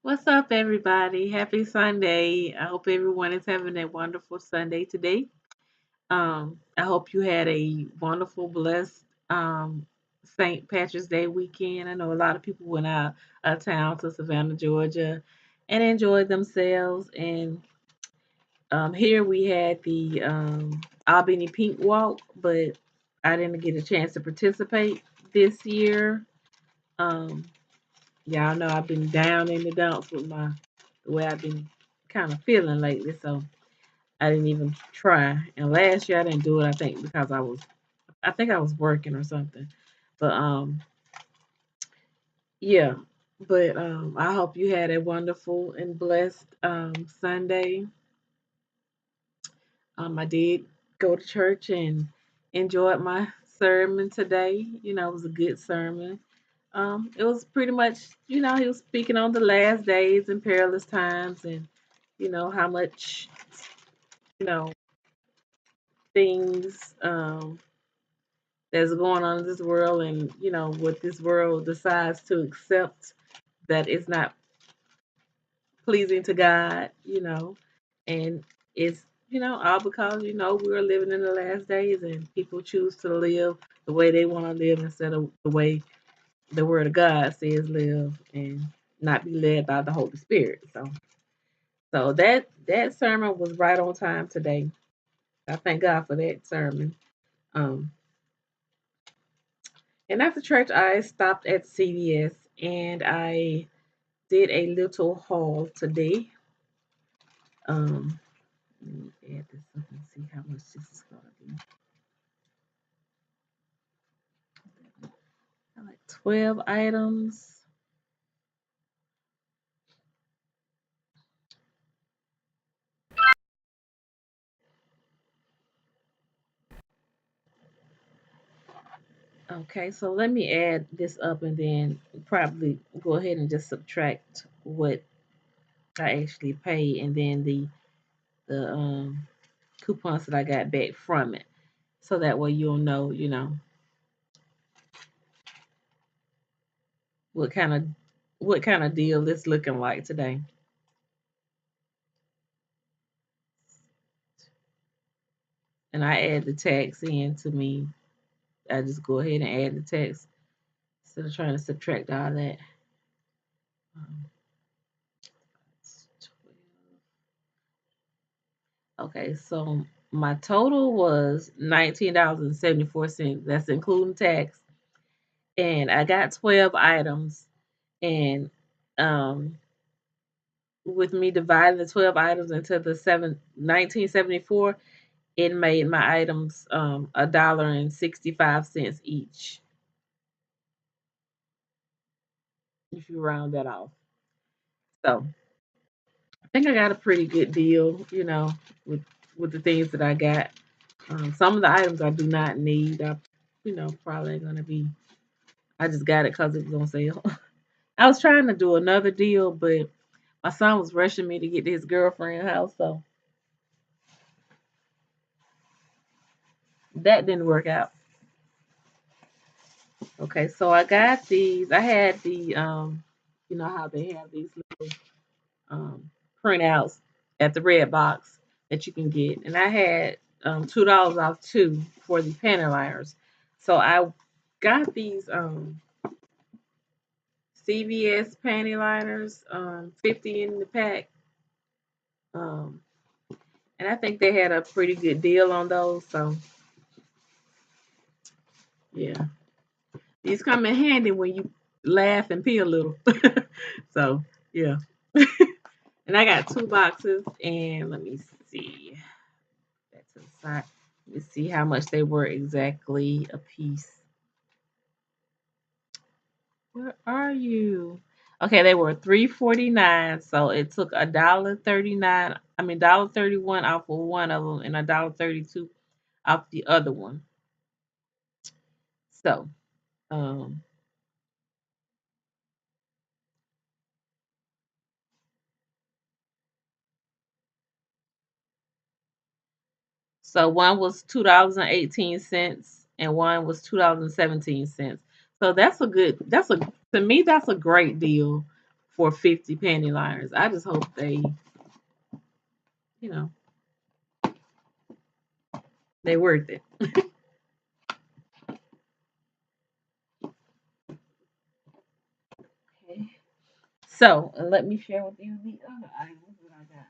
What's up, everybody? Happy Sunday. I hope everyone is having a wonderful Sunday today. I hope you had a wonderful, blessed St. Patrick's Day weekend. I know a lot of people went out of town to Savannah, Georgia, and enjoyed themselves. And here we had the Albany Pink Walk, but I didn't get a chance to participate this year. Um, Y'all know I've been down in the dumps with the way I've been kind of feeling lately, so I didn't even try. And last year I didn't do it, I think, because I was working or something. But yeah. But I hope you had a wonderful and blessed Sunday. I did go to church and enjoyed my sermon today. It was a good sermon. It was pretty much, he was speaking on the last days and perilous times and, how much, you know, things that's going on in this world and, what this world decides to accept that is not pleasing to God, and it's, all because, we're living in the last days and people choose to live the way they want to live instead of the way the word of God says live and not be led by the Holy Spirit. So that sermon was right on time today. I thank God for that sermon. Um, and after church, I stopped at CVS and I did a little haul today. Um, Let me add this up and see how much this is going to be. I like 12 items. Okay, so let me add this up and then probably go ahead and just subtract what I actually paid and then the coupons that I got back from it. So that way you'll know, what kind of deal it's looking like today. And I add the tax in to me. I just go ahead and add the tax instead of trying to subtract all that. Um, Okay, so my total was $19.74. That's including tax. And I got 12 items. And um, with me dividing the 12 items into the 1974, it made my items $1.65 each, if you round that off. So I think I got a pretty good deal, with the things that I got. Some of the items I do not need. Probably gonna be. I just got it because it was on sale. I was trying to do another deal, but my son was rushing me to get to his girlfriend's house, so that didn't work out. Okay, so I got these. I had the how they have these little um printouts at the red box that you can get, and I had $2 off two for the panty liners. So I got these CVS panty liners, 50 in the pack. Um, and I think they had a pretty good deal on those. So yeah, these come in handy when you laugh and pee a little. So yeah, and I got two boxes, and let me see. That's inside. Let me see how much they were exactly a piece. Where are you? Okay, they were 3.49, so it took $1.39. I mean $1.31 off of one of them and $1.32 off the other one. So, um, so one was $2.18 and one was $2.17. So that's a to me that's a great deal for 50 panty liners. I just hope you know, they worth it. Okay. So let me share with you the other items that I got.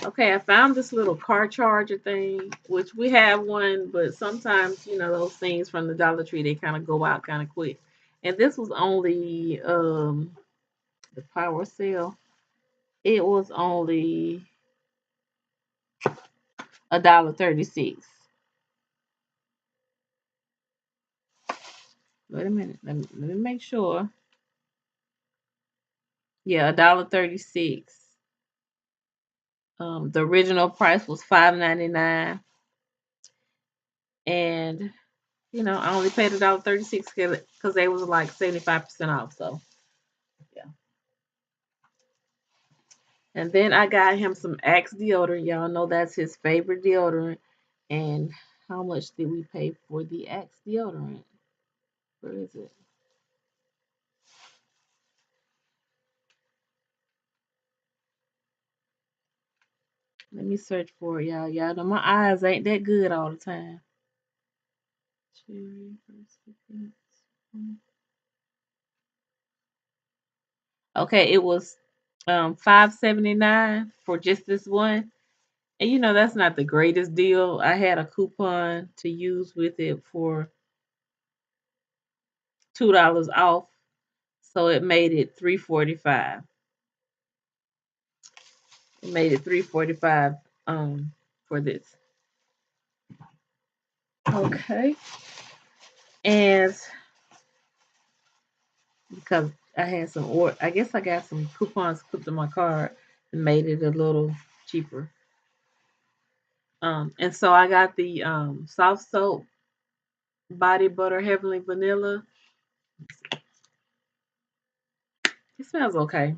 Okay, I found this little car charger thing, which we have one, but sometimes, those things from the Dollar Tree, they kind of go out kind of quick. And this was only the power cell. It was only $1.36. Wait a minute. Let me make sure. Yeah, $1.36. The original price was $5.99, and I only paid $1.36 because they was like 75% off. So yeah. And then I got him some Axe deodorant. Y'all know that's his favorite deodorant. And how much did we pay for the Axe deodorant? Where is it? Let me search for it, y'all. Y'all know my eyes ain't that good all the time. Cherry perseverance. Okay, it was $5.79 for just this one. And that's not the greatest deal. I had a coupon to use with it for $2 off. So it made it 3.45. It made it 3.45 for this. Okay. And because I had I guess I got some coupons put in my card and made it a little cheaper. And so I got the soft soap body butter heavenly vanilla. It smells okay.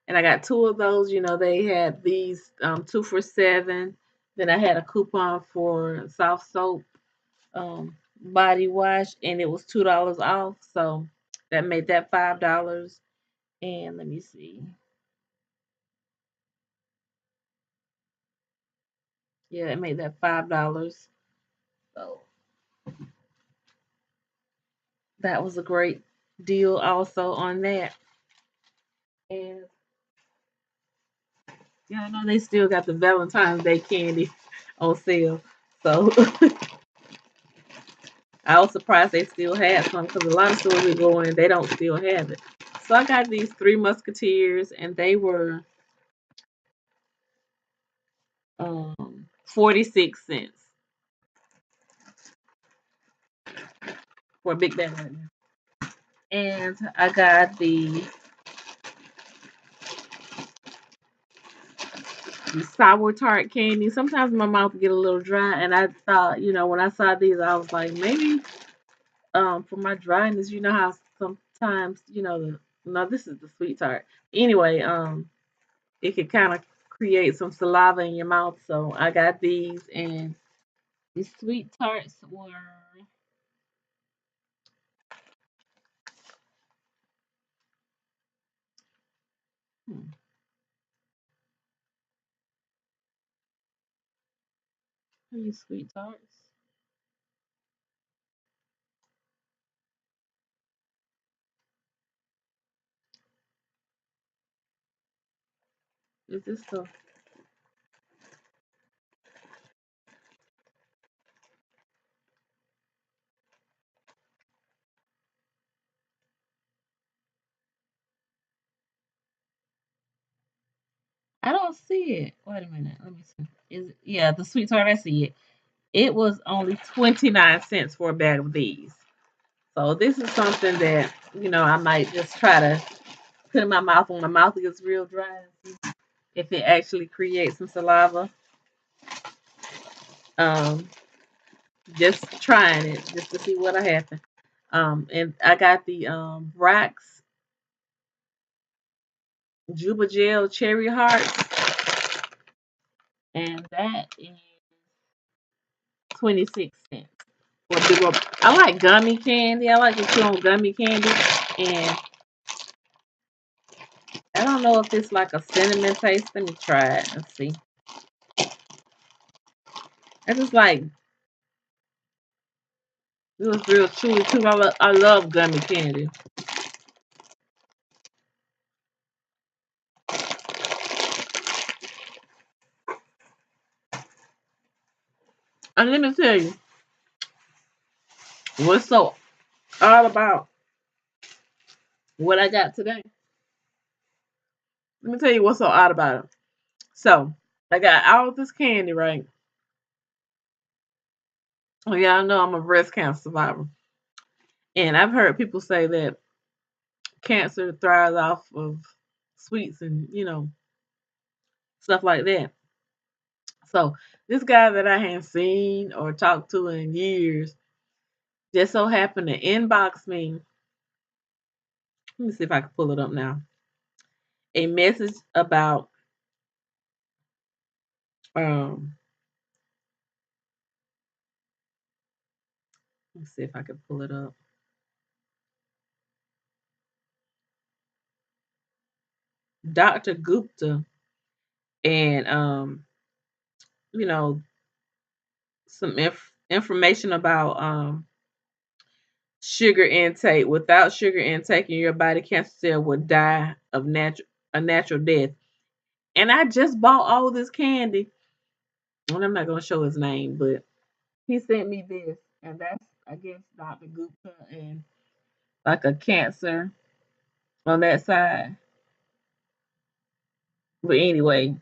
And I got two of those. They had these 2 for $7. Then I had a coupon for soft soap body wash, and it was $2 off. So that made that $5. And let me see. Yeah, it made that $5. So that was a great deal also on that. And yeah, I know they still got the Valentine's Day candy on sale. So I was surprised they still had some because a lot of stores we go in, they don't still have it. So I got these Three Musketeers, and they were 46 cents for a big bag right now. And I got the sour tart candy. Sometimes my mouth get a little dry, and I thought, when I saw these, I was like, maybe for my dryness, how sometimes, no, this is the sweet tart. Anyway, it could kind of create some saliva in your mouth. So I got these, and the sweet tarts were hmm, are you sweet tarts? Is this the? I don't see it. Wait a minute. Let me see. Yeah, the sweet tart? I see it. It was only 29 cents for a bag of these. So this is something that I might just try to put in my mouth when my mouth gets real dry. If it actually creates some saliva. Um, just trying it just to see what'll happen. And I got the Brax Juba Gel Cherry Hearts, and that is 26 cents. For a big old, I like gummy candy. I like to chew on gummy candy, and I don't know if it's like a cinnamon taste. Let me try it and see. I just like it was real chewy too. I love gummy candy. And let me tell you what's so odd about what I got today. Let me tell you what's so odd about it. So I got all this candy, right? Oh, y'all know I'm a breast cancer survivor. And I've heard people say that cancer thrives off of sweets and, stuff like that. So this guy that I hadn't seen or talked to in years just so happened to inbox me. Let me see if I can pull it up now. A message about um let's see if I can pull it up. Dr. Gupta and you know, some information about sugar intake. Without sugar intake in your body, cancer cell would die of natural death. And I just bought all this candy. And I'm not gonna show his name, but he sent me this, and that's I guess Dr. Gupta and like a cancer on that side. But anyway,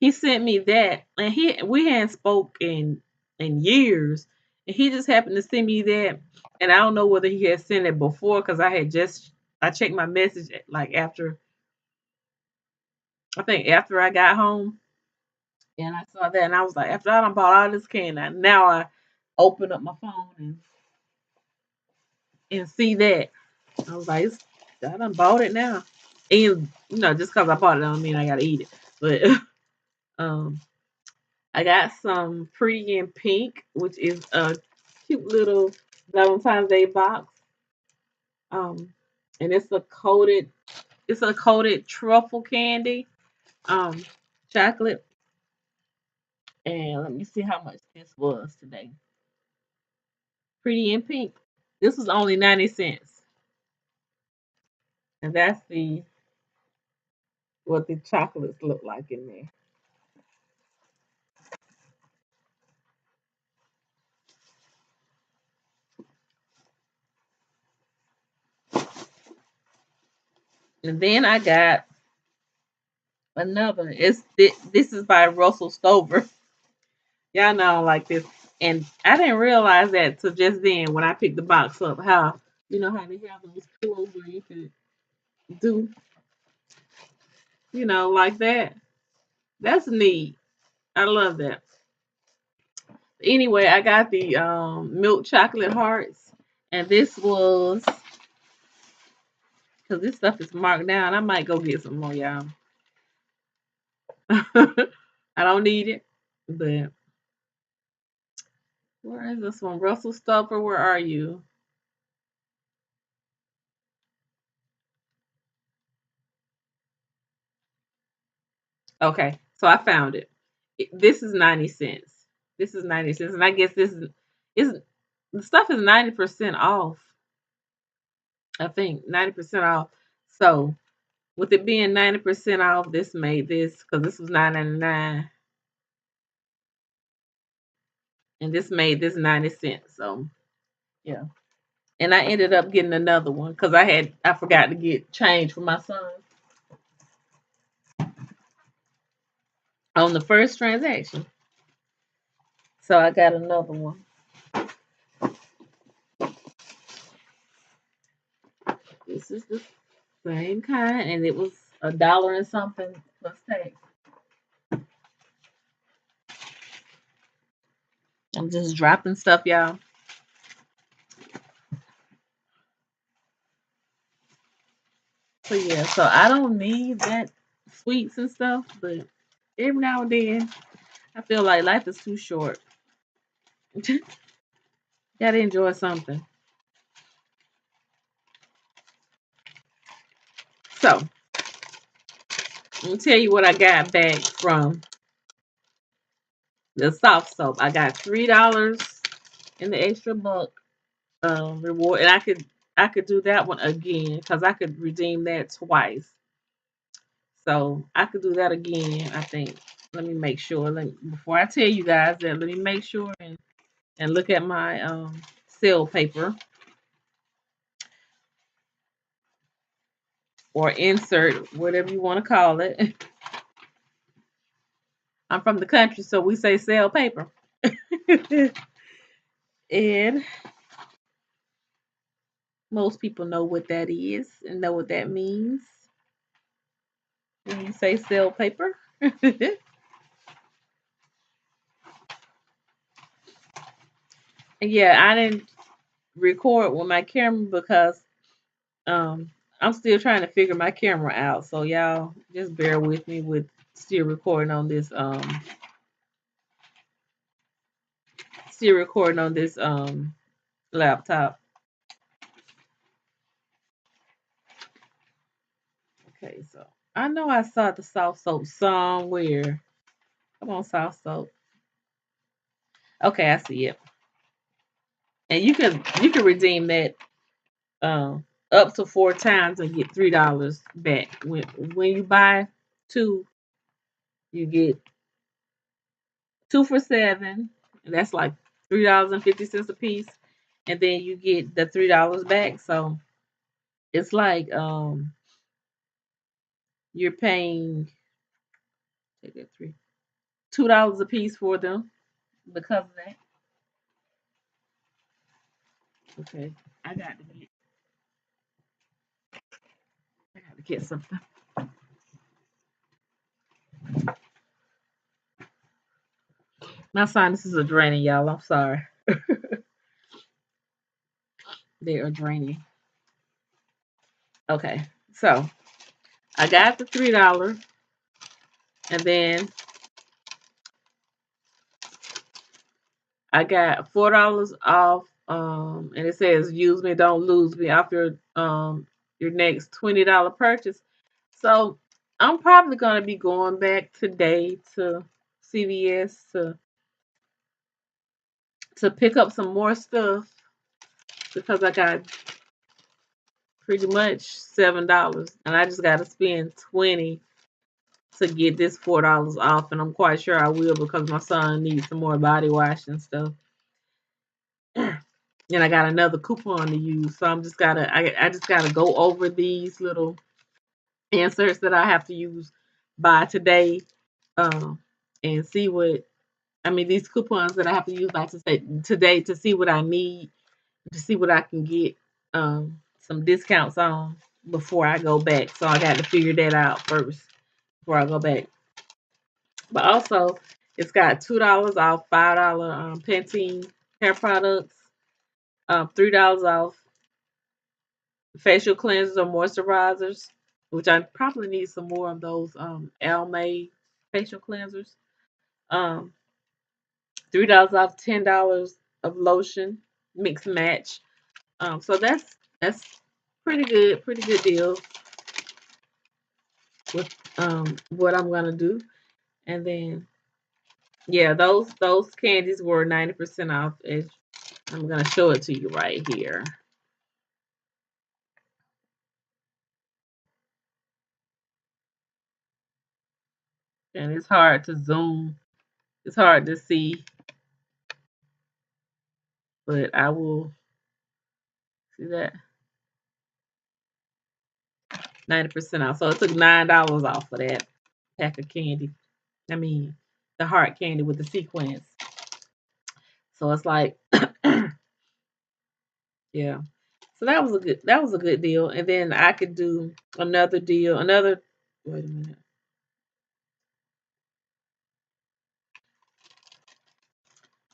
he sent me that, and we hadn't spoke in years, and he just happened to send me that, and I don't know whether he had sent it before because I checked my message like after I think after I got home, and I saw that, and I was like, after I done bought all this candy, now I open up my phone and see that. I was like, I done bought it now. And just because I bought it don't mean I gotta eat it. But um I got some Pretty in Pink, which is a cute little Valentine's Day box. Um and it's a coated truffle candy, um, chocolate. And let me see how much this was today. Pretty in Pink. This was only 90 cents. And that's the what the chocolates look like in there. And then I got another. This is by Russell Stover. Y'all know I don't like this. And I didn't realize that till just then when I picked the box up, how how they have those pillows where you can do, like that. That's neat. I love that. Anyway, I got the milk chocolate hearts. And this was because this stuff is marked down. I might go get some more, y'all. I don't need it. But where is this one? Russell Stover, where are you? Okay, so I found it. This is 90 cents. This is 90 cents. And I guess is the stuff is 90% off. I think 90% off. So with it being 90% off, this made this because this was 9.99, and this made this 90 cents. So yeah. And I ended up getting another one because I forgot to get change for my son on the first transaction. So I got another one. This is the same kind, and it was a dollar and something plus tax. I'm just dropping stuff, y'all. So yeah, so I don't need that sweets and stuff, but every now and then I feel like life is too short. Gotta enjoy something. So let me tell you what I got back from the soft soap. I got $3 in the extra buck reward, and I could do that one again because I could redeem that twice. So I could do that again, I think. Let me make sure. Before I tell you guys that, let me make sure and look at my sale paper or insert, whatever you want to call it. I'm from the country, so we say sale paper. And most people know what that is and know what that means when you say sale paper. And yeah, I didn't record with my camera because um I'm still trying to figure my camera out. So y'all just bear with me with still recording on this laptop. Okay, so I know I saw the soft soap somewhere. Come on, soft soap. Okay, I see it. And you can redeem that up to 4 times and get $3 back. When you buy two, you get two for $7, and that's like $3.50 a piece. And then you get the $3 back. So it's like you're paying take that three $2 a piece for them because of that. Okay, I got to get I got to get something. My sinuses are draining, y'all. I'm sorry. They are draining. Okay, so I got the $3, and then I got $4 off. And it says use me, don't lose me after your next $20 purchase. So I'm probably gonna be going back today to CVS to pick up some more stuff because I got pretty much $7, and I just got to spend 20 to get this $4 off, and I'm quite sure I will because my son needs some more body wash and stuff. And I got another coupon to use, so I just gotta go over these little inserts that I have to use by today, um, and see what I mean these coupons that I have to use by to say today to see what I need to see what I can get some discounts on before I go back. So I got to figure that out first before I go back. But also, it's got $2 off, $5 Pantene hair products, $3 off facial cleansers or moisturizers, which I probably need some more of those Almay facial cleansers. Um, $3 off, $10 of lotion, mix match. So that's pretty good deal with what I'm gonna do. And then yeah, those candies were 90% off. I'm gonna show it to you right here. And it's hard to zoom. It's hard to see, but I will see that 90% off. So it took $9 off for that pack of candy. I mean, the heart candy with the sequins. So it's like, yeah. So that was a good deal. And then I could do another deal. Wait a minute.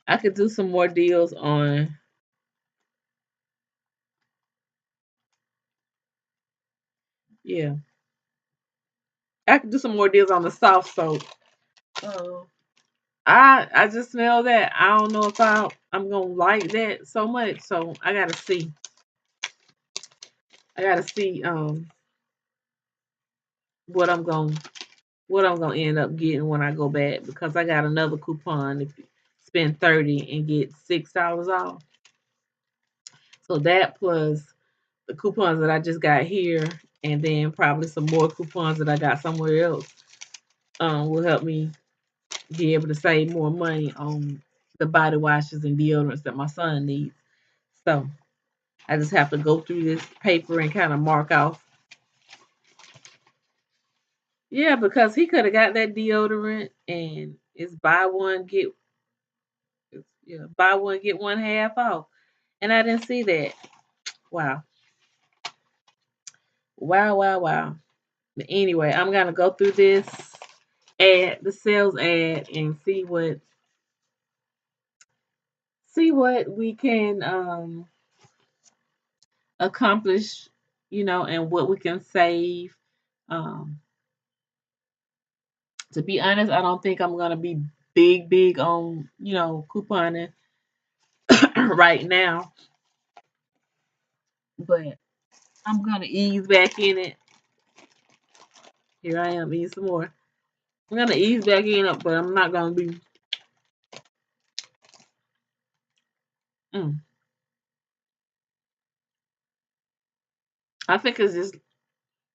I could do some more deals on yeah. I could do some more deals on the soft soap. Oh. I just smell that. I don't know if I'm gonna like that so much. So I gotta see. I gotta see what I'm going what I'm gonna end up getting when I go back because I got another coupon if you spend 30 and get $6 off. So that plus the coupons that I just got here and then probably some more coupons that I got somewhere else will help me be able to save more money on the body washes and deodorants that my son needs. So I just have to go through this paper and kind of mark off. Yeah, because he could have got that deodorant and it's buy one get one half off, and I didn't see that. Wow, wow, wow, wow. But anyway, I'm gonna go through this the sales ad, and see what we can accomplish, and what we can save. Um, to be honest, I don't think I'm gonna be big on couponing right now, but I'm gonna ease back in it. Here I am eating some more. I'm gonna ease back in it, but I'm not gonna be. Mm, I think it's just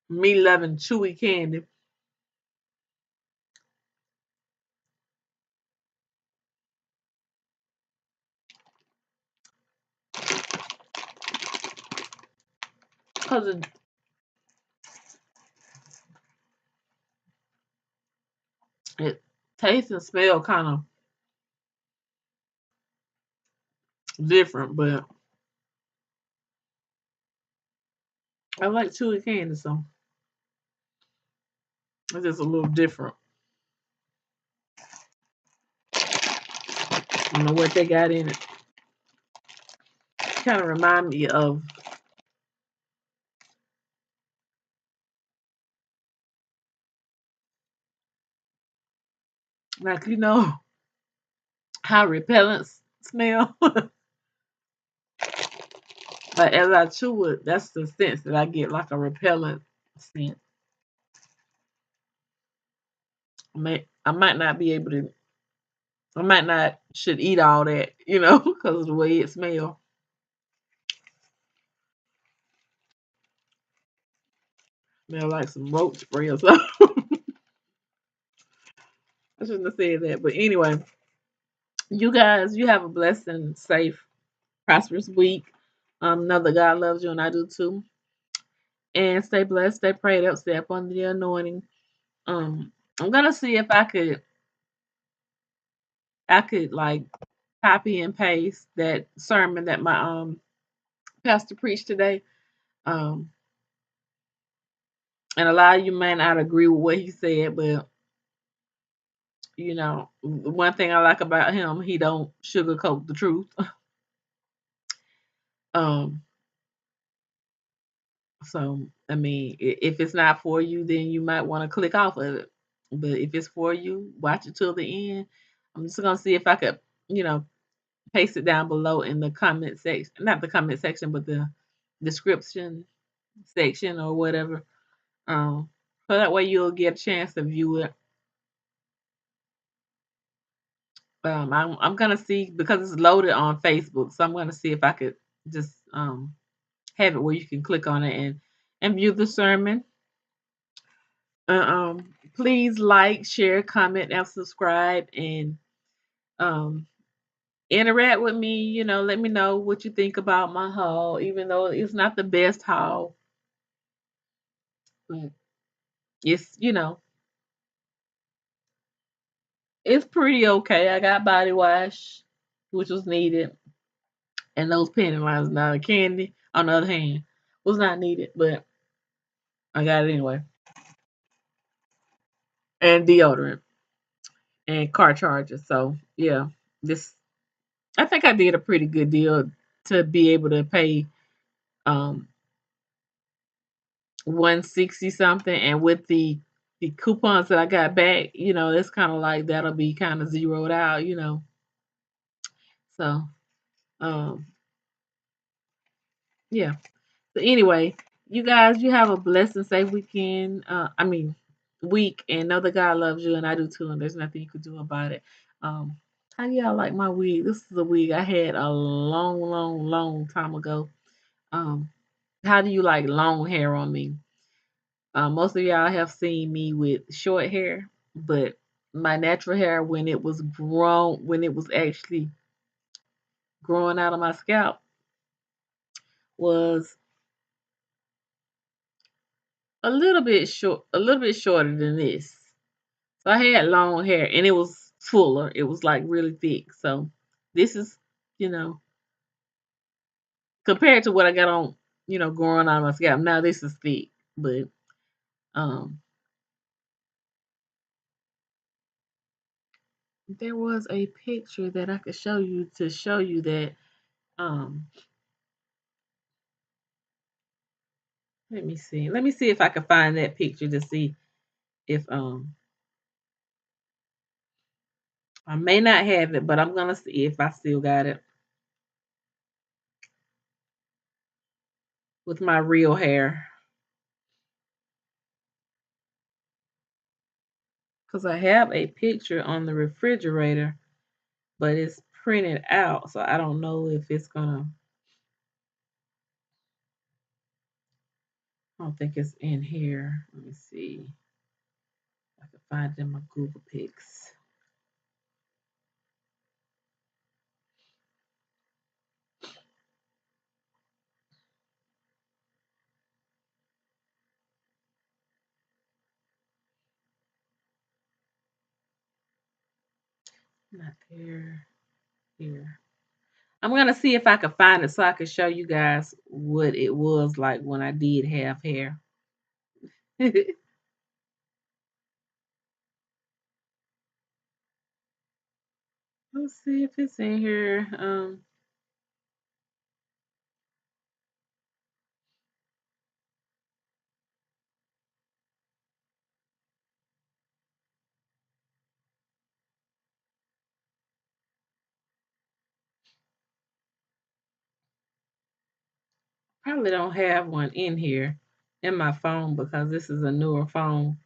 me loving chewy candy because it tastes and smell kind of different, but I like chewy candy, so it's just a little different. I don't know what they got in it. Kind of remind me of like how repellents smell. But as I chew it, that's the sense that I get, like a repellent scent. I might not be able to. I might not should eat all that, because of the way it smells. Smell like some roach spray or something. I shouldn't have said that, but anyway, you guys, you have a blessed and safe, prosperous week. Know that God loves you, and I do too. And stay blessed, stay prayed up, stay up under the anointing. Um, I'm gonna see if I could like copy and paste that sermon that my pastor preached today. Um, and a lot of you may not agree with what he said, but one thing I like about him, he don't sugarcoat the truth. Um, so I mean, if it's not for you, then you might want to click off of it. But if it's for you, watch it till the end. I'm just gonna see if I could, you know, paste it down below in the comment section, not the comment section, but the description section or whatever. So that way you'll get a chance to view it. I'm gonna see because it's loaded on Facebook, so I'm gonna see if I could just have it where you can click on it and view the sermon. Please like, share, comment, and subscribe, and um, interact with me. Let me know what you think about my haul, even though it's not the best haul. But it's it's pretty okay. I got body wash, which was needed, and those penny lines. Now the candy, on the other hand, was not needed, but I got it anyway. And deodorant and car chargers. So yeah, this I think I did a pretty good deal to be able to pay um 160 something, and with the coupons that I got back, it's kind of like that'll be kind of zeroed out. So um yeah. So anyway, you guys, you have a blessed and safe weekend. I mean, week and know that God loves you and I do too, and there's nothing you could do about it. Um, how do y'all like my wig? This is a wig I had a long, long, long time ago. Um, how do you like long hair on me? Most of y'all have seen me with short hair, but my natural hair when it was grown, when it was actually growing out of my scalp, was a little bit shorter than this. So I had long hair and it was fuller. It was like really thick. So this is, you know, compared to what I got on, growing out of my scalp. Now this is thick, but um, there was a picture that I could show you to show you that. Um, Let me see. Let me see if I can find that picture to see if I may not have it, but I'm gonna see if I still got it with my real hair. Because I have a picture on the refrigerator, but it's printed out, so I don't know if it's gonna. I don't think it's in here. Let me see. I can find it in my Google Pics. Not there. Here. I'm gonna see if I can find it so I can show you guys what it was like when I did have hair. Let's see if it's in here. Probably don't have one in here in my phone because this is a newer phone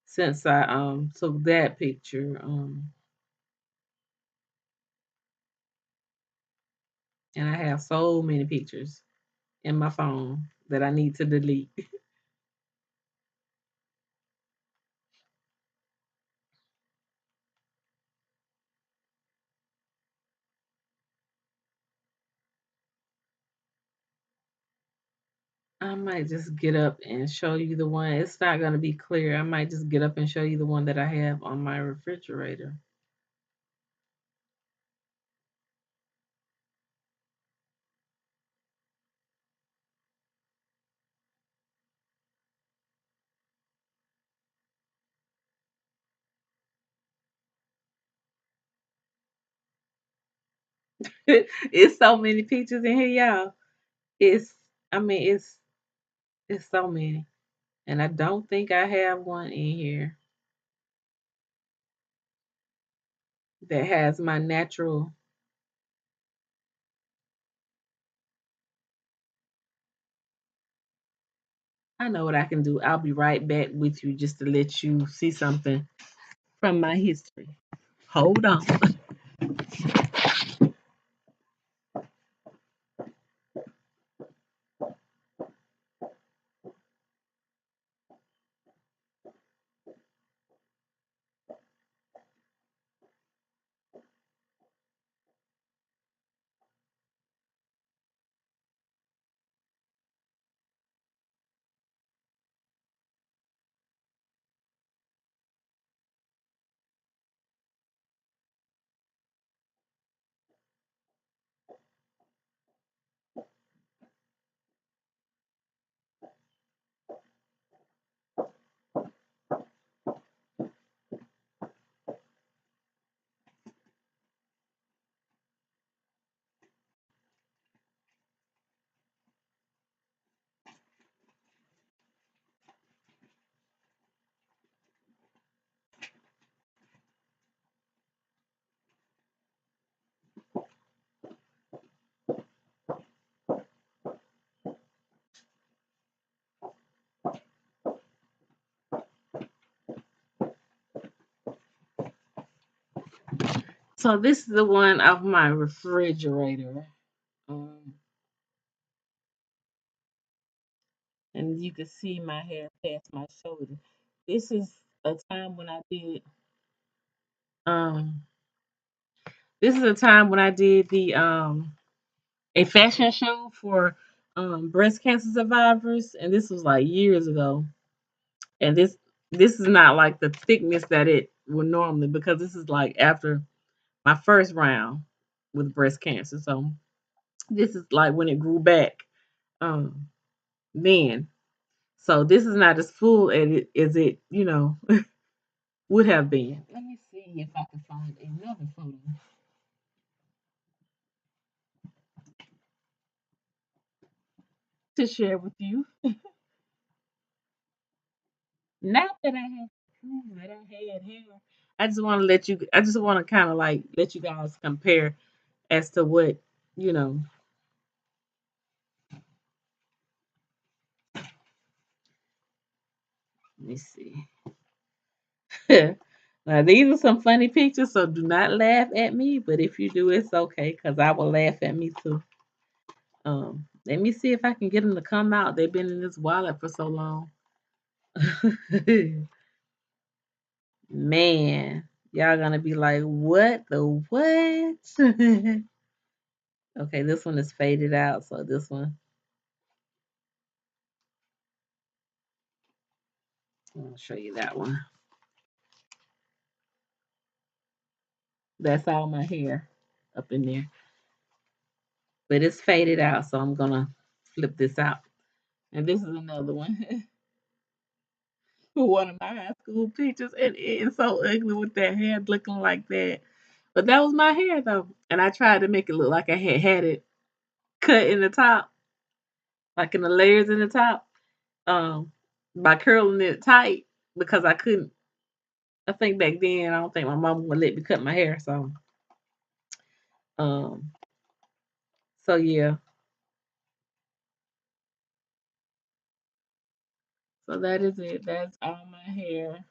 since I took that picture. And I have so many pictures in my phone that I need to delete. I might just get up and show you the one. It's not gonna be clear. I might just get up and show you the one that I have on my refrigerator. It's so many pictures in here, y'all. It's I mean it's so many. And I don't think I have one in here that has my natural. I know what I can do. I'll be right back with you just to let you see something from my history. Hold on. So this is the one off my refrigerator. Um, and you can see my hair past my shoulder. This is a time when I did um this is a time when I did the a fashion show for breast cancer survivors, and this was like years ago. And this is not like the thickness that it would normally, because this is like after my first round with breast cancer. So this is like when it grew back um then. So this is not as full as it, would have been. Let me see if I can find another photo to share with you. Not that I have to prove that I had hair. I just want to kind of like let you guys compare as to what, you know, let me see. Now these are some funny pictures, so do not laugh at me. But if you do, it's okay, because I will laugh at me too. Let me see if I can get them to come out. They've been in this wallet for so long. Man, y'all gonna be like, what the what? Okay, this one is faded out, so this one, I'll show you that one. That's all my hair up in there. But it's faded out, so I'm gonna flip this out. And this is another one. One of my high school pictures, and it's so ugly with that hair looking like that. But that was my hair though, and I tried to make it look like I had it cut in the top, like in the layers in the top, um, by curling it tight, because I couldn't. I think back then I don't think my mom would let me cut my hair, um, so yeah, so that is it. That's all my hair.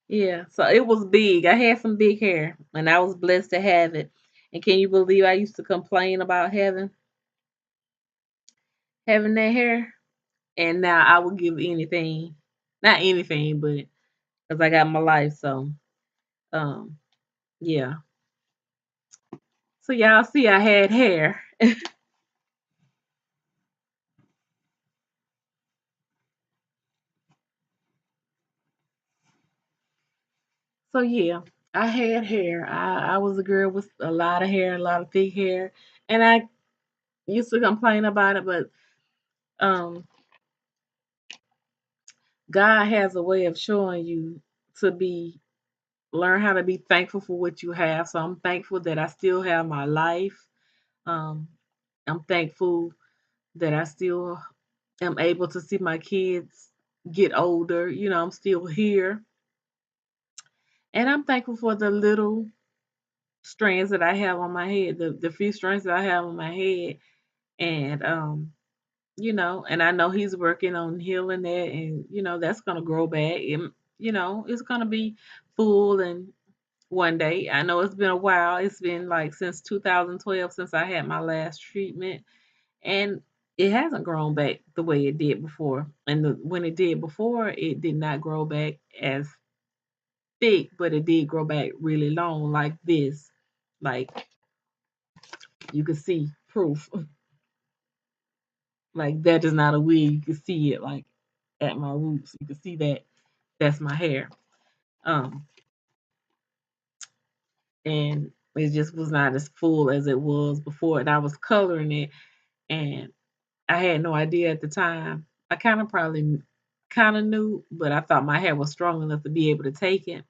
Yeah, so it was big. I had some big hair, and I was blessed to have it. And can you believe I used to complain about having that hair? And now I would give anything, not anything, but because I got my life. So, um, yeah. So y'all see, I had hair. So yeah, I had hair. I was a girl with a lot of hair, a lot of thick hair, and I used to complain about it. But um, God has a way of showing you to be learn how to be thankful for what you have. So I'm thankful that I still have my life. Um, I'm thankful that I still am able to see my kids get older. I'm still here. And I'm thankful for the little strands that I have on my head, the few strands that I have on my head. And and I know he's working on healing that, and that's gonna grow back. And it's gonna be full, and one day. I know it's been a while. It's been like since 2012 since I had my last treatment, and it hasn't grown back the way it did before. And when it did before, it did not grow back as thick, but it did grow back really long, like this. Like you can see proof. Like that is not a wig. You can see it like at my roots. You can see that that's my hair. Um, and it just was not as full as it was before. And I was coloring it, and I had no idea at the time. I kind of knew, but I thought my hair was strong enough to be able to take it.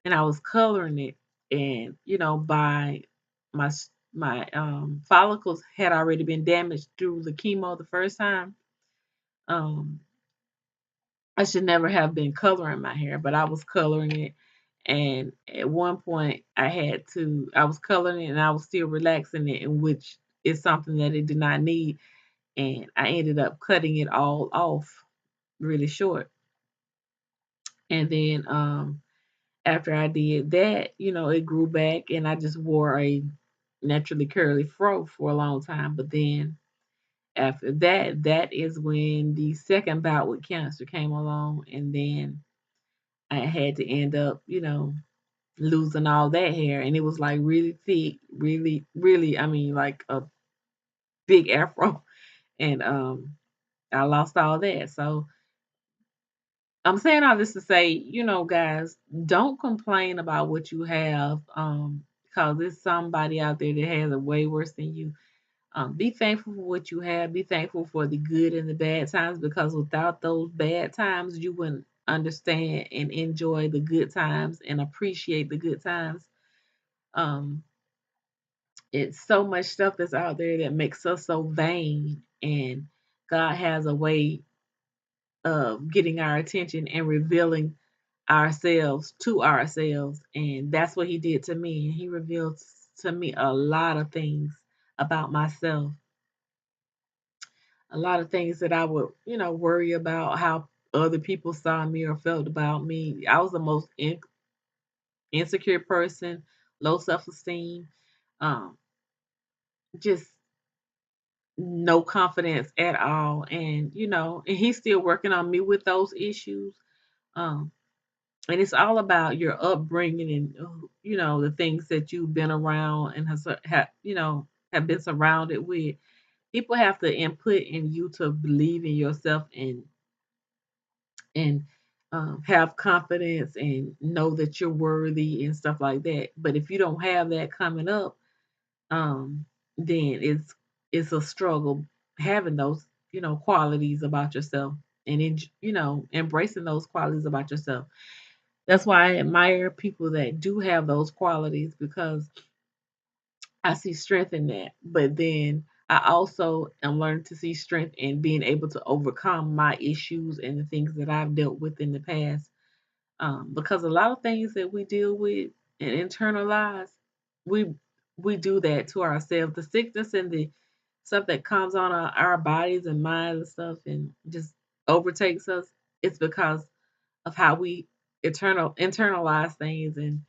And I was coloring it, and by my follicles had already been damaged through the chemo the first time. Um, I should never have been coloring my hair, but I was coloring it. And at one point, I was coloring it and I was still relaxing it, in which is something that it did not need. And I ended up cutting it all off really short. And then after I did that, it grew back and I just wore a naturally curly fro for a long time. But then after that, that is when the second bout with cancer came along, and then I had to end up, losing all that hair, and it was like really thick, really, really, I mean, like a big afro, and I lost all that. So I'm saying all this to say, guys, don't complain about what you have, because there's somebody out there that has it way worse than you. Be thankful for what you have. Be thankful for the good and the bad times, because without those bad times, you wouldn't understand and enjoy the good times and appreciate the good times. Um, it's so much stuff that's out there that makes us so vain, and God has a way of getting our attention and revealing ourselves to ourselves, and that's what He did to me. And He revealed to me a lot of things about myself, a lot of things that I would, worry about how other people saw me or felt about me. I was the most insecure person, low self esteem, um, just no confidence at all. And, and he's still working on me with those issues. Um, and it's all about your upbringing and, the things that you've been around and have been surrounded with. People have to input in you to believe in yourself and have confidence and know that you're worthy and stuff like that. But if you don't have that coming up, um, then it's a struggle having those qualities about yourself and embracing those qualities about yourself. That's why I admire people that do have those qualities, because I see strength in that. But then I also am learning to see strength in being able to overcome my issues and the things that I've dealt with in the past. Because a lot of things that we deal with and internalize, we we do that to ourselves. The sickness and the stuff that comes on our bodies and minds and stuff, and just overtakes us. It's because of how we internalize things, and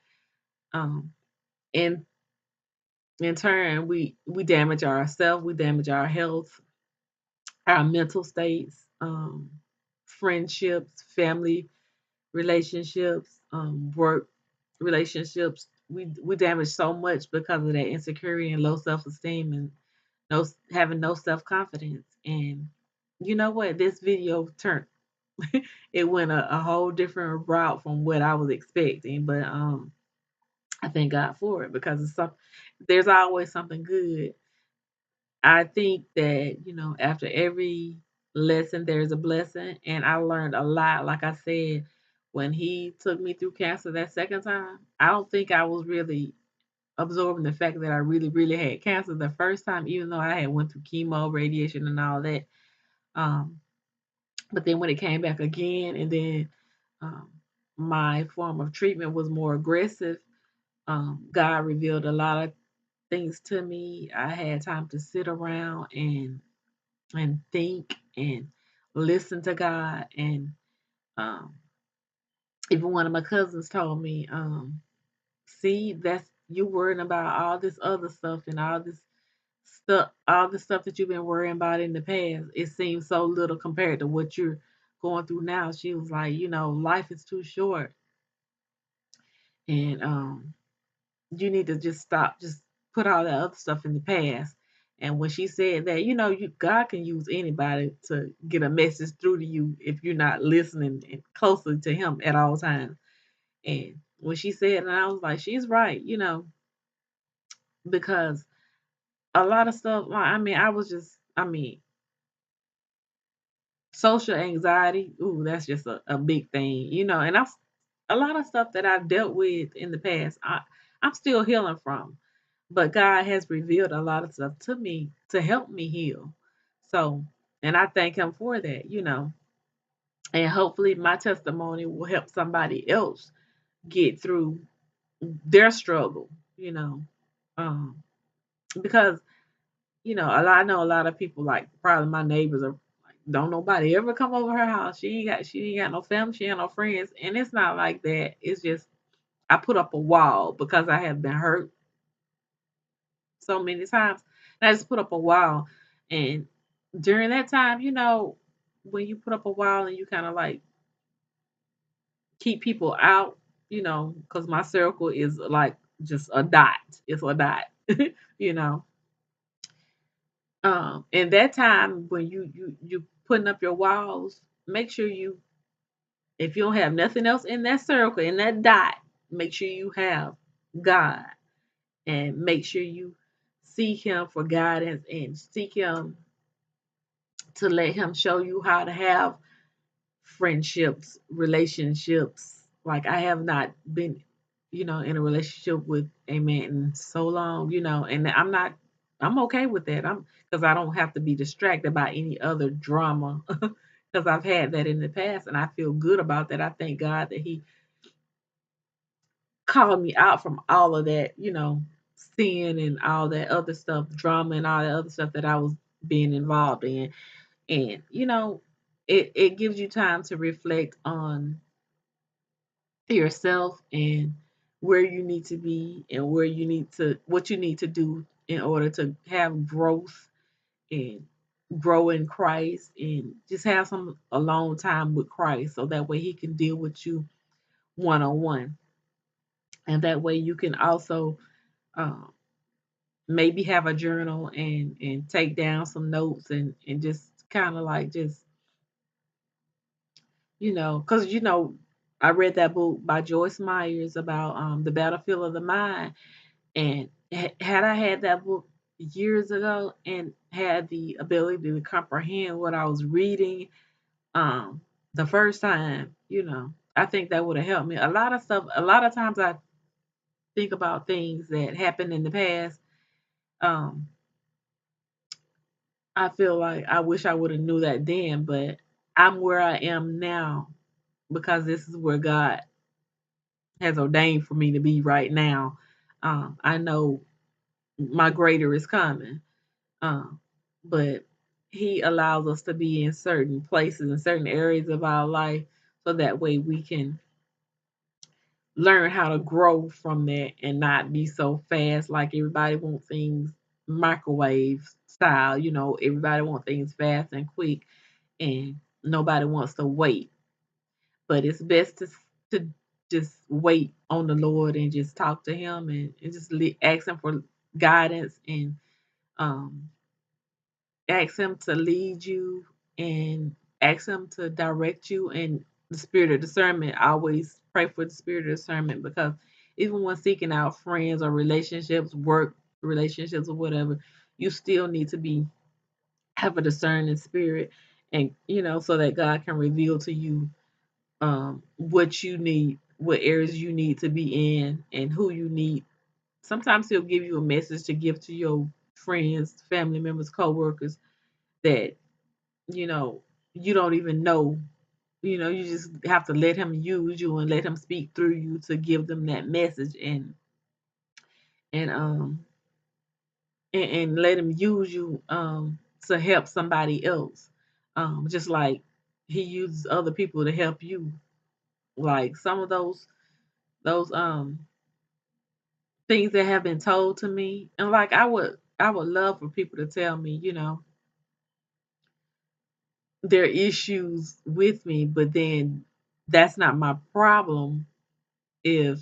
um, in in turn, we damage ourselves, we damage our health, our mental states, friendships, family relationships, work relationships. We damage so much because of that insecurity and low self esteem, and having no self confidence. And you know what? This video turned it went a whole different route from what I was expecting, but I thank God for it, because there's always something good. I think that, after every lesson, there's a blessing. And I learned a lot. Like I said, when he took me through cancer that second time, I don't think I was really absorbing the fact that I really, really had cancer the first time, even though I had went through chemo, radiation, and all that. Um, but then when it came back again, and then um, my form of treatment was more aggressive, God revealed a lot of things to me. I had time to sit around and think and listen to God. And um, even one of my cousins told me, see, that's you worrying about all this other stuff and all the stuff that you've been worrying about in the past. It seems so little compared to what you're going through now. She was like, life is too short, and you need to just stop, just put all that other stuff in the past. And when she said that, God can use anybody to get a message through to you if you're not listening and closely to Him at all times. And when she said, and I was like, she's right, because a lot of stuff. I mean, I mean, social anxiety. Ooh, that's just a big thing, And a lot of stuff that I've dealt with in the past. I'm still healing from. But God has revealed a lot of stuff to me to help me heal. So, and I thank Him for that. And hopefully my testimony will help somebody else get through their struggle, you know. Because, I know a lot of people, like probably my neighbors, are like don't nobody ever come over her house. She ain't got no family, she ain't no friends. And it's not like that. It's just I put up a wall because I have been hurt so many times. And I just put up a wall. And during that time, when you put up a wall and you kind of like keep people out, because my circle is like just a dot. It's a dot, you know. And that time when you putting up your walls, make sure if you don't have nothing else in that circle, in that dot, make sure you have God, and make sure you seek Him for guidance and seek Him to let Him show you how to have friendships, relationships. Like I have not been, in a relationship with a man in so long, and I'm okay with that. Because I don't have to be distracted by any other drama. Because I've had that in the past and I feel good about that. I thank God that He called me out from all of that, sin and all that other stuff, drama and all that other stuff that I was being involved in. And it gives you time to reflect on yourself and where you need to be and what you need to do in order to have growth and grow in Christ and just have some alone time with Christ so that way He can deal with you one on one. And that way you can also um, maybe have a journal and take down some notes and just kind of like just because I read that book by Joyce Myers about the battlefield of the mind. And had I had that book years ago and had the ability to comprehend what I was reading the first time, I think that would have helped me. A lot of stuff, a lot of times I think about things that happened in the past. Um, I feel like I wish I would have knew that then, but I'm where I am now because this is where God has ordained for me to be right now. I know my greater is coming, um, but He allows us to be in certain places and certain areas of our life so that way we can learn how to grow from that and not be so fast. Like everybody want things microwave style, everybody want things fast and quick, and nobody wants to wait. But it's best to just wait on the Lord and just talk to Him and just ask Him for guidance and um, ask Him to lead you and ask Him to direct you. And the spirit of discernment, always pray for the spirit of discernment, because even when seeking out friends or relationships, work relationships or whatever, you still need to be have a discerning spirit, and so that God can reveal to you what you need, what areas you need to be in, and who you need. Sometimes He'll give you a message to give to your friends, family members, co-workers that you know you don't even know. You just have to let Him use you and let Him speak through you to give them that message, and and let Him use you to help somebody else. Just like He uses other people to help you. Like some of those things that have been told to me, and like I would love for people to tell me, their issues with me, but then that's not my problem if,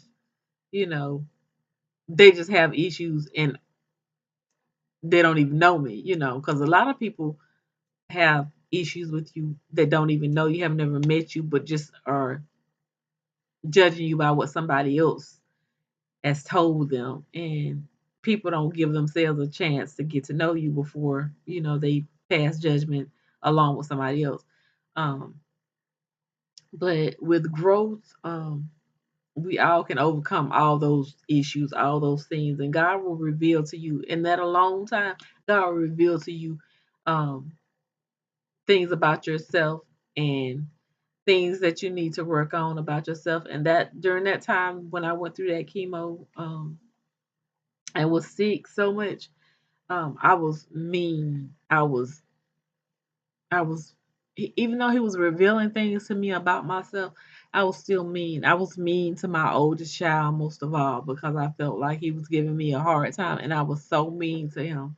you know, they just have issues and they don't even know me, because a lot of people have issues with you that don't even know you, have never met you, but just are judging you by what somebody else has told them. And people don't give themselves a chance to get to know you before, they pass judgment along with somebody else. Um, but with growth, we all can overcome all those issues, all those things, and God will reveal to you in that alone time. God will reveal to you um, things about yourself and things that you need to work on about yourself. And that during that time when I went through that chemo, I was sick so much. I was mean. I was even though he was revealing things to me about myself, I was still mean. I was mean to my oldest child most of all because I felt like he was giving me a hard time, and I was so mean to him.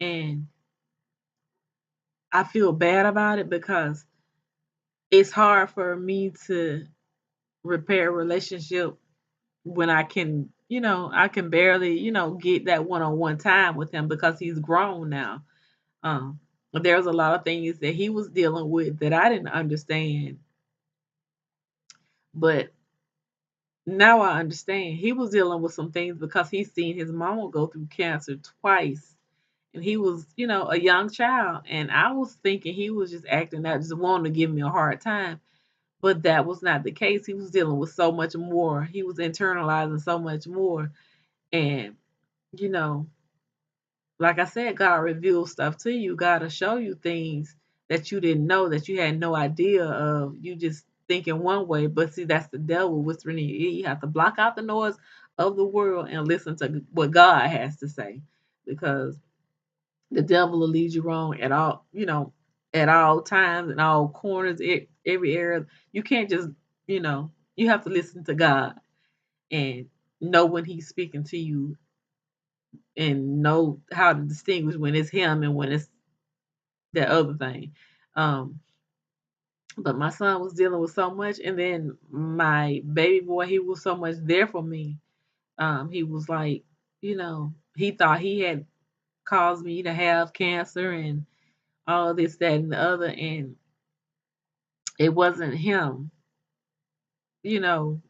And I feel bad about it because it's hard for me to repair a relationship when I can, I can barely, get that one-on-one time with him because he's grown now. But there's a lot of things that he was dealing with that I didn't understand. But now I understand. He was dealing with some things because he's seen his mama go through cancer twice. And he was, a young child. And I was thinking he was just acting out, just wanting to give me a hard time. But that was not the case. He was dealing with so much more. He was internalizing so much more. And, you know, like I said, God reveals stuff to you. God will show you things that you didn't know, that you had no idea of. You just thinking one way, but see, that's the devil whispering in your ear. You have to block out the noise of the world and listen to what God has to say, because the devil will lead you wrong at all, at all times, in all corners, every area. You can't just, you have to listen to God and know when He's speaking to you and know how to distinguish when it's him and when it's that other thing. Um, but my son was dealing with so much, and then my baby boy, he was so much there for me. He was like, he thought he had caused me to have cancer and all this, that, and the other, and it wasn't him, you know.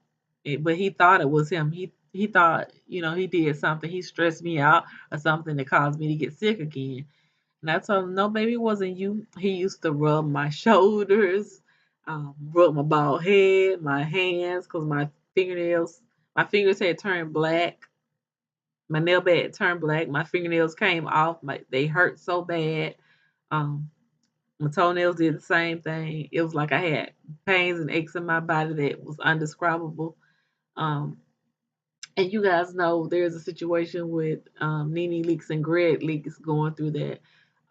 But he thought it was him. He thought, he did something. He stressed me out or something that caused me to get sick again. And I told him, no, baby, it wasn't you. He used to rub my shoulders, rub my bald head, my hands, because my fingers had turned black. My nail bed had turned black. My fingernails came off. They hurt so bad. Um, my toenails did the same thing. It was like I had pains and aches in my body that was undescribable. Um, and you guys know there's a situation with Nene Leaks and Greg Leaks going through that.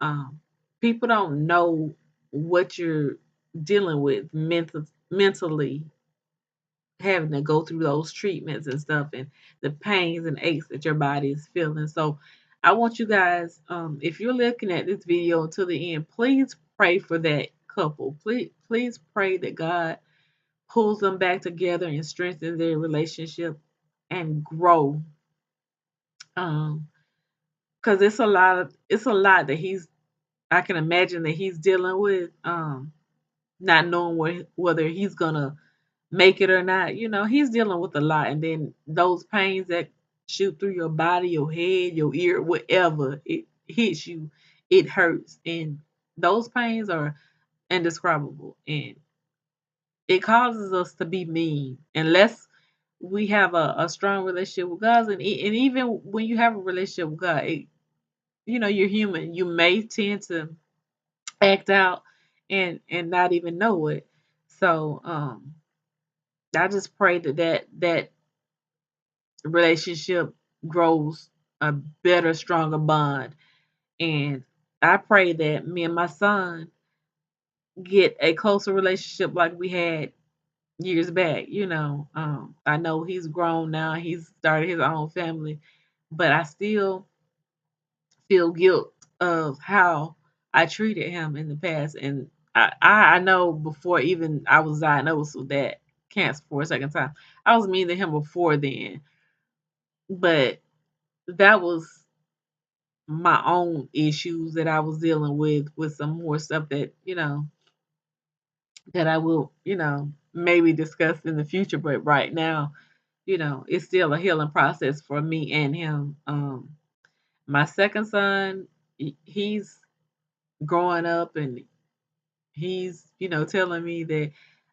Um, People don't know what you're dealing with mentally, having to go through those treatments and stuff, and the pains and aches that your body is feeling. So I want you guys, if you're looking at this video to the end, please pray for that couple. Please pray that God pulls them back together and strengthens their relationship and grow. Um, because it's a lot that I can imagine that he's dealing with, not knowing whether he's gonna make it or not. He's dealing with a lot, and then those pains that shoot through your body, your head, your ear, whatever it hits you, it hurts, and those pains are indescribable, and it causes us to be mean unless we have a strong relationship with God. And even when you have a relationship with God, you're human. You may tend to act out and not even know it. So I just pray that relationship grows a better, stronger bond. And I pray that me and my son get a closer relationship like we had years back. I know he's grown now, he's started his own family, but I still feel guilt of how I treated him in the past. And I know before even I was diagnosed with that cancer for a second time, I was mean to him before then. But that was my own issues that I was dealing with some more stuff that I will, maybe discuss in the future. But right now, it's still a healing process for me and him. My second son, he's growing up, and he's, telling me that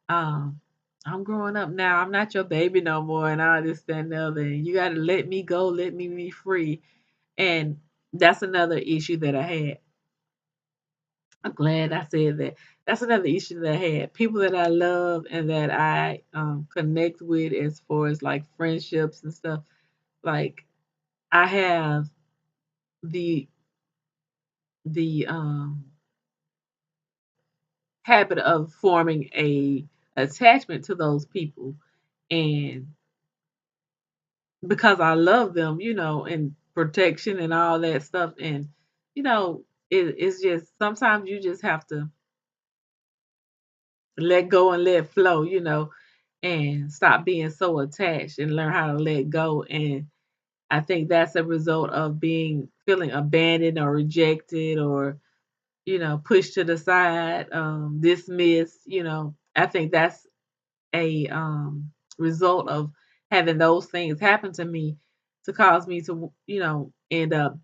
I'm growing up now. I'm not your baby no more, and all this, that, and the other. And you got to let me go, let me be free. And that's another issue that I had. I'm glad I said that. That's another issue that I had. People that I love and that I connect with as far as like friendships and stuff. Like I have the the habit of forming a attachment to those people, and because I love them, and protection and all that stuff. And it's just sometimes you just have to let go and let flow, and stop being so attached and learn how to let go. And I think that's a result of feeling abandoned or rejected, or pushed to the side, dismissed. I think that's a result of having those things happen to me, to cause me to end up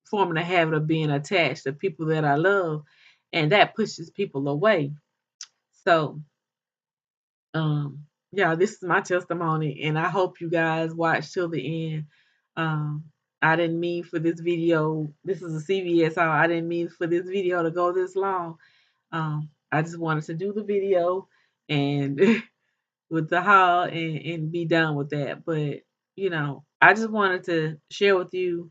forming a habit of being attached to people that I love, and that pushes people away. So yeah, this is my testimony, and I hope you guys watch till the end. um I didn't mean for this video, this is a CVS haul, I didn't mean for this video to go this long. I just wanted to do the video and with the haul, and be done with that. But I just wanted to share with you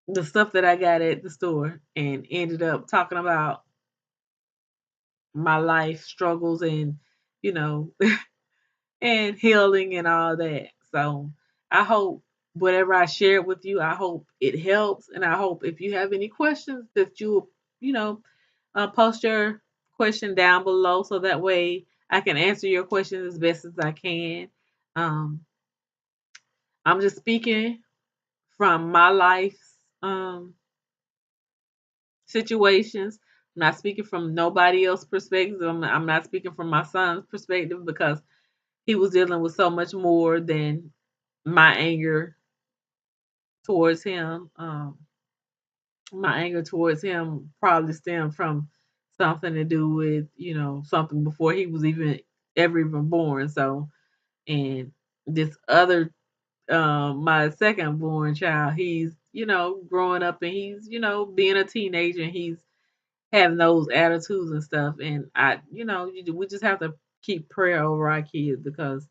the stuff that I got at the store, and ended up talking about my life struggles, and you know and healing and all that. So I hope whatever I shared with you, I hope it helps. And I hope if you have any questions that you know, post your question down below, so that way I can answer your questions as best as I can. Um, I'm just speaking from my life's situations. I'm not speaking from nobody else's perspective. I'm not speaking from my son's perspective, because he was dealing with so much more than my anger towards him. My anger towards him probably stemmed from something to do with, something before he was ever even born. So, and this other, my second born child, he's, growing up, and he's, being a teenager, and he's having those attitudes and stuff. And we just have to keep prayer over our kids, because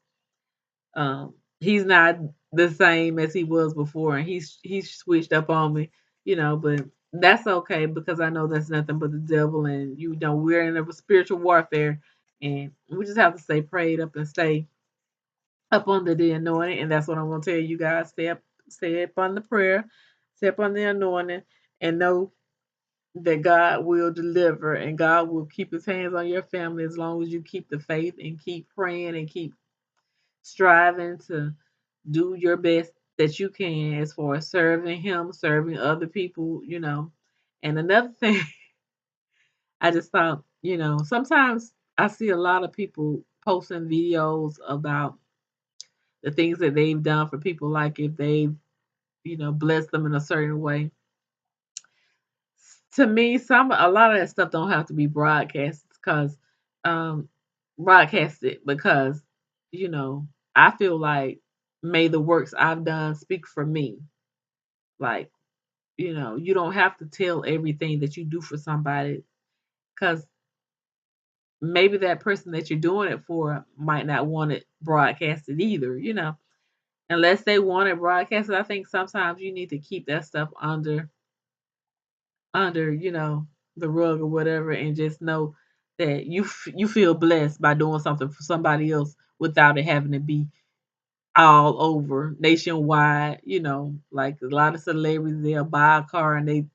he's not the same as he was before, and he's switched up on me, but that's okay, because I know that's nothing but the devil, and we're in a spiritual warfare, and we just have to stay prayed up and stay up under the anointing. And that's what I'm gonna tell you guys. Stay up on the prayer, stay up on the anointing, and know that God will deliver, and God will keep his hands on your family, as long as you keep the faith and keep praying and keep striving to do your best that you can, as far as serving him, serving other people. And another thing, I just thought, sometimes I see a lot of people posting videos about the things that they've done for people, like if they've, blessed them in a certain way. To me, a lot of that stuff don't have to be um broadcasted, because, you know, I feel like, may the works I've done speak for me. Like, you don't have to tell everything that you do for somebody, because maybe that person that you're doing it for might not want it broadcasted either, unless they want it broadcasted. I think sometimes you need to keep that stuff under the rug or whatever, and just know that you feel blessed by doing something for somebody else, without it having to be all over nationwide. Like a lot of celebrities, they'll buy a car and they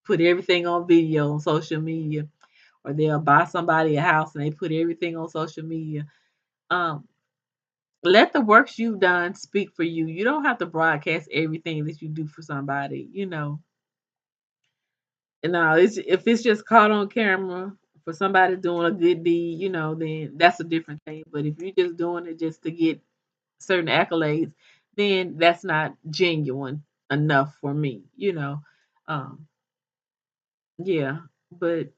put everything on video on social media, or they'll buy somebody a house and they put everything on social media. um Let the works you've done speak for you. You don't have to broadcast everything that you do for somebody. And now, if it's just caught on camera for somebody doing a good deed, then that's a different thing. But if you're just doing it just to get certain accolades, then that's not genuine enough for me. Um, yeah. But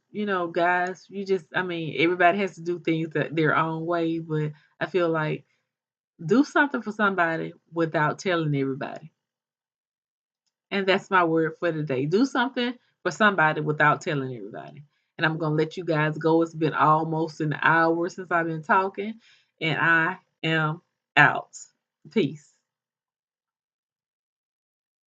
guys, I mean, everybody has to do things their own way, but I feel like, do something for somebody without telling everybody. And that's my word for today. Do something for somebody without telling everybody. And I'm going to let you guys go. It's been almost an hour since I've been talking, and I am out. Peace.